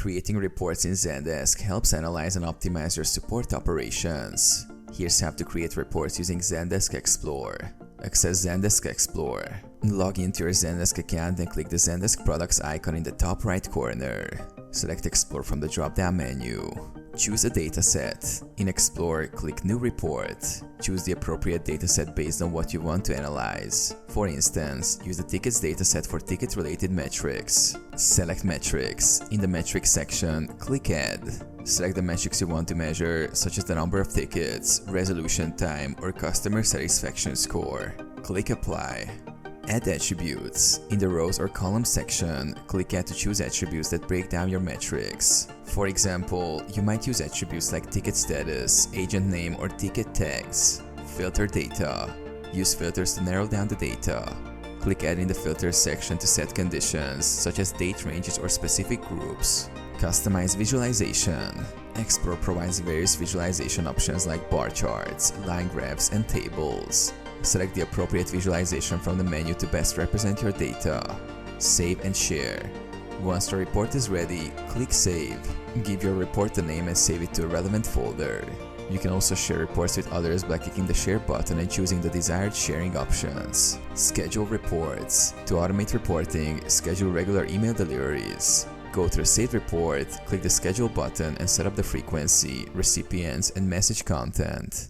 Creating reports in Zendesk helps analyze and optimize your support operations. Here's how to create reports using Zendesk Explore. Access Zendesk Explore. Log into your Zendesk account and click the Zendesk products icon in the top right corner. Select Explore from the drop-down menu. Choose a dataset. In Explore, click New Report. Choose the appropriate dataset based on what you want to analyze. For instance, use the Tickets dataset for ticket-related metrics. Select Metrics. In the Metrics section, click Add. Select the metrics you want to measure, such as the number of tickets, resolution time, or customer satisfaction score. Click Apply. Add attributes. In the rows or columns section, click Add to choose attributes that break down your metrics. For example, you might use attributes like ticket status, agent name, or ticket tags. Filter data. Use filters to narrow down the data. Click Add in the Filters section to set conditions, such as date ranges or specific groups. Customize visualization. Explore provides various visualization options like bar charts, line graphs, and tables. Select the appropriate visualization from the menu to best represent your data. Save and share. Once the report is ready, click Save. Give your report a name and save it to a relevant folder. You can also share reports with others by clicking the Share button and choosing the desired sharing options. Schedule reports. To automate reporting, schedule regular email deliveries. Go to the Save Report, click the Schedule button and set up the frequency, recipients, and message content.